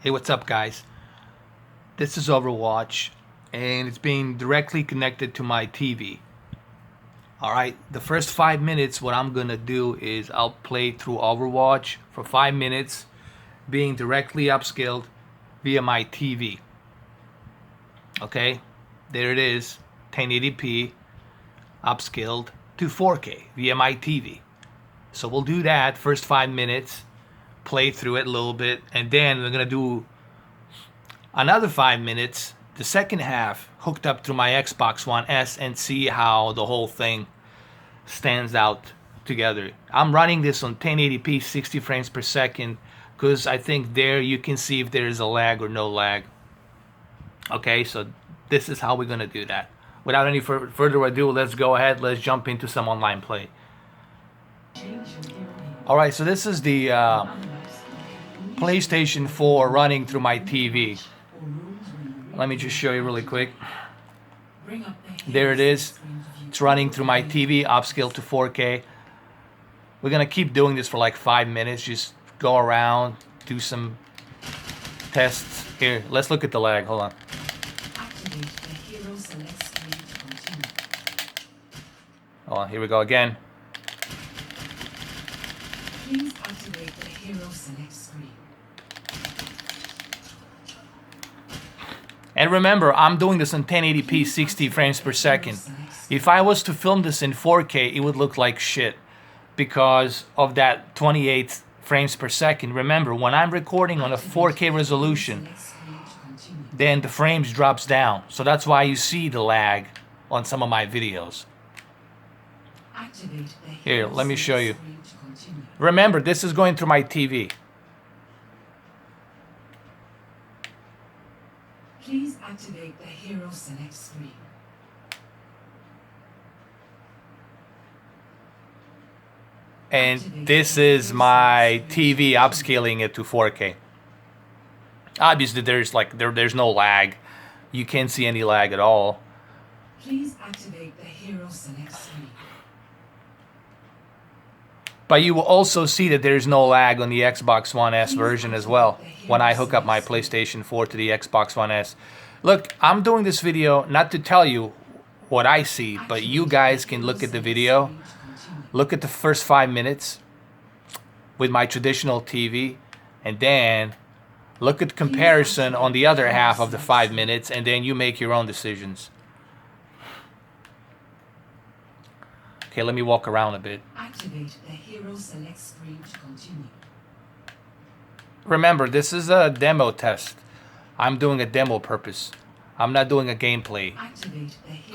Hey, what's up, guys? This is Overwatch, and it's being directly connected to my TV. Alright, the first 5 minutes, what I'm gonna do is I'll play through Overwatch for 5 minutes, being directly upscaled via my TV. Okay, there it is, 1080p, upscaled to 4K via my TV. So we'll do that first 5 minutes, play through it a little bit, and then we're gonna do another 5 minutes, the second half, hooked up through my Xbox One S, and see how the whole thing stands out together. I'm running this on 1080p 60 frames per second because I think there you can see if there is a lag or no lag. Okay, so this is how we're gonna do that. Without any further ado, let's go ahead, let's jump into some online play. Alright, so this is the PlayStation 4 running through my TV. Let me just show you really quick. There it is. It's running through my TV, upscale to 4K. We're gonna keep doing this for like 5 minutes. Just go around, do some tests. Here, let's look at the lag. Hold on. Hold on, here we go again. Please activate the hero select screen. And remember, I'm doing this on 1080p 60 frames per second. If I was to film this in 4K, it would look like shit because of that 28 frames per second. Remember, when I'm recording on a 4K resolution, then the frames drops down. So that's why you see the lag on some of my videos. Here, let me show you. Remember, this is going through my TV. Please activate the hero select screen. And this is my TV upscaling it to 4K. Obviously, there's no lag. You can't see any lag at all. Please activate the hero select screen. But you will also see that there's no lag on the Xbox One S version as well when I hook up my PlayStation 4 to the Xbox One S. Look, I'm doing this video not to tell you what I see, but you guys can look at the video, look at the first 5 minutes with my traditional TV, and then look at the comparison on the other half of the 5 minutes, and then you make your own decisions. Okay, let me walk around a bit. Activate the hero select screen to continue. Remember, this is a demo test. I'm doing a demo purpose. I'm not doing a gameplay.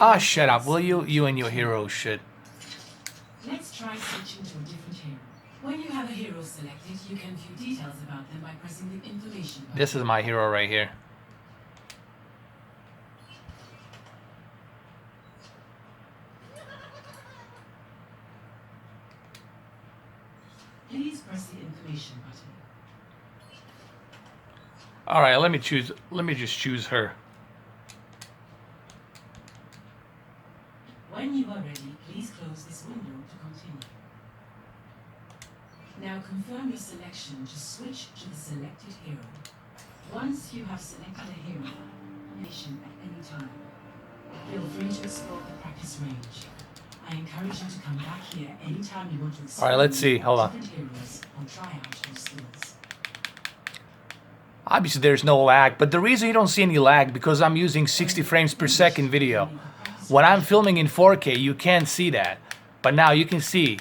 Ah, shut up, will you? You and your hero shit. Let's try switching to a different hero. When you have a hero selected, you can view details about them by pressing the information button. This is my hero right here. Please press the information button. All right, let me just choose her. When you are ready, please close this window to continue. Now confirm your selection to switch to the selected hero. Once you have selected a hero, nation at any time, feel free to explore the practice range. I encourage you to come back here anytime you want to explore. All right, let's see. Hold on. Heroes or try out your skills. Obviously, there's no lag, but the reason you don't see any lag because I'm using 60 frames per second video. When I'm filming in 4K, you can't see that, but now you can see,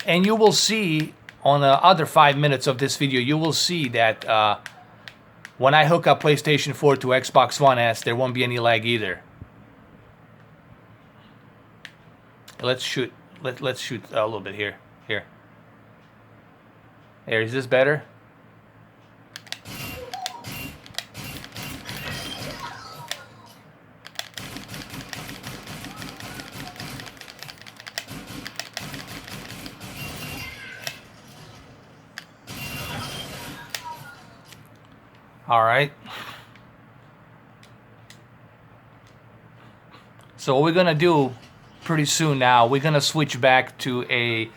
and you will see on the other 5 minutes of this video, you will see that when I hook up PlayStation 4 to Xbox One S, there won't be any lag either. Let's shoot. Let's shoot a little bit here. Here. Is this better? All right. So what we're gonna do pretty soon now, we're gonna switch back to a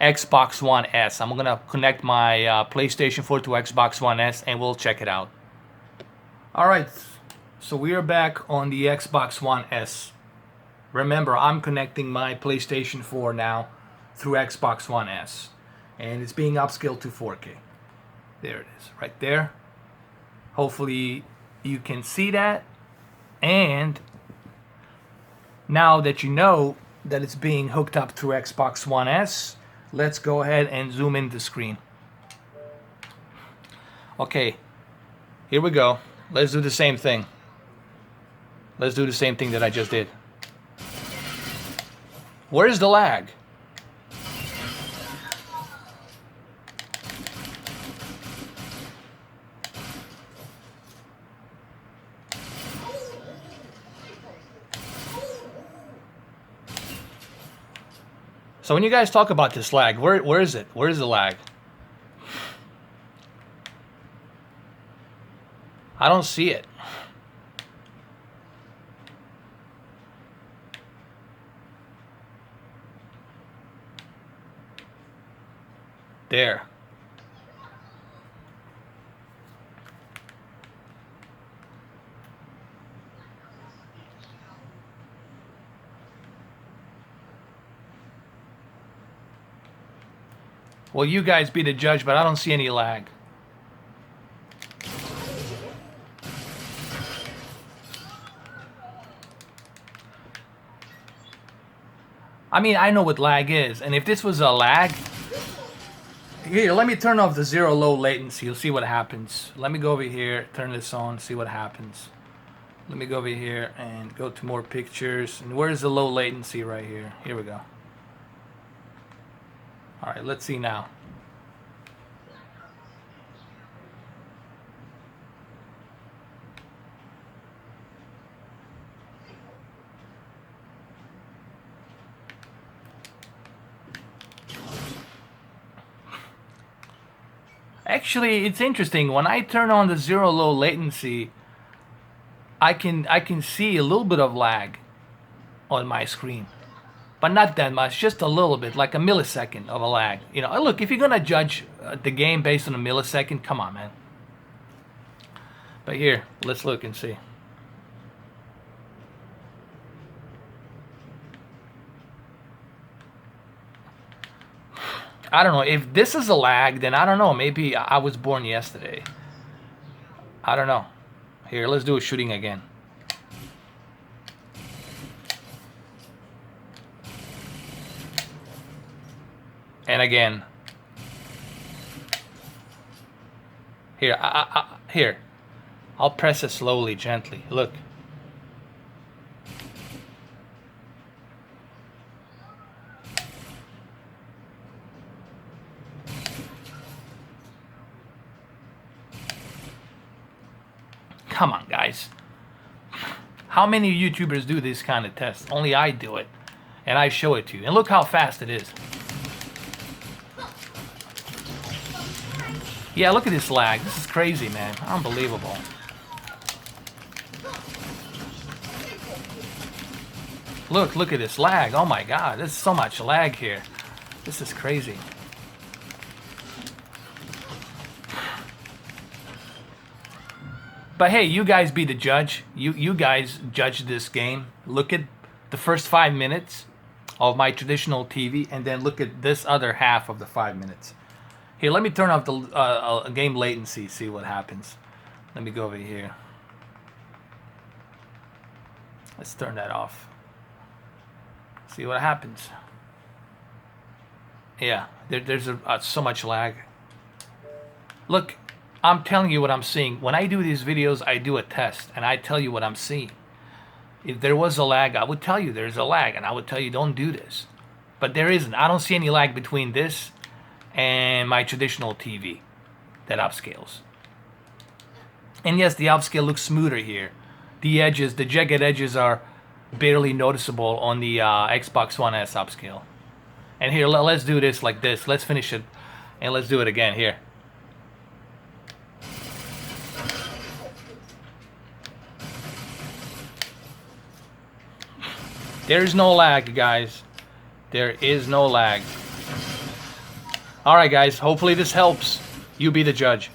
Xbox One S. I'm gonna connect my PlayStation 4 to Xbox One S and we'll check it out. Alright, so we are back on the Xbox One S. Remember, I'm connecting my PlayStation 4 now through Xbox One S. And it's being upscaled to 4K. There it is, right there. Hopefully you can see that. And now that you know that it's being hooked up through Xbox One S, let's go ahead and zoom in the screen. Okay, here we go. Let's do the same thing. Let's do the same thing that I just did. Where's the lag? So when you guys talk about this lag, where is it? Where is the lag? I don't see it. There. Well, you guys be the judge, but I don't see any lag. I mean, I know what lag is, and if this was a lag... Here, let me turn off the zero low latency. You'll see what happens. Let me go over here, turn this on, see what happens. Let me go over here and go to more pictures. And where's the low latency right here? Here we go. Alright, let's see now. Actually, it's interesting. When I turn on the zero low latency, I can see a little bit of lag on my screen. But not that much, just a little bit, like a millisecond of a lag. You know, look, if you're gonna judge the game based on a millisecond, come on, man. But here, let's look and see. I don't know, if this is a lag, then I don't know, maybe I was born yesterday. I don't know. Here, let's do a shooting again. And again. Here, here. I'll press it slowly, gently. Look. Come on, guys. How many YouTubers do this kind of test? Only I do it. And I show it to you. And look how fast it is. Yeah, look at this lag. This is crazy, man. Unbelievable. Look at this lag. Oh my God, there's so much lag here. This is crazy. But hey, you guys be the judge. You guys judge this game. Look at the first 5 minutes of my traditional TV, and then look at this other half of the 5 minutes. Here, let me turn off the game latency, see what happens. Let me go over here. Let's turn that off. See what happens. Yeah, there's so much lag. Look, I'm telling you what I'm seeing. When I do these videos, I do a test, and I tell you what I'm seeing. If there was a lag, I would tell you there's a lag, and I would tell you don't do this. But there isn't. I don't see any lag between this and my traditional TV that upscales. And yes, the upscale looks smoother here. The edges, the jagged edges are barely noticeable on the Xbox One S upscale. And here, let's do this like this. Let's finish it, and let's do it again here. There is no lag, guys. There is no lag. All right, guys. Hopefully this helps. You be the judge.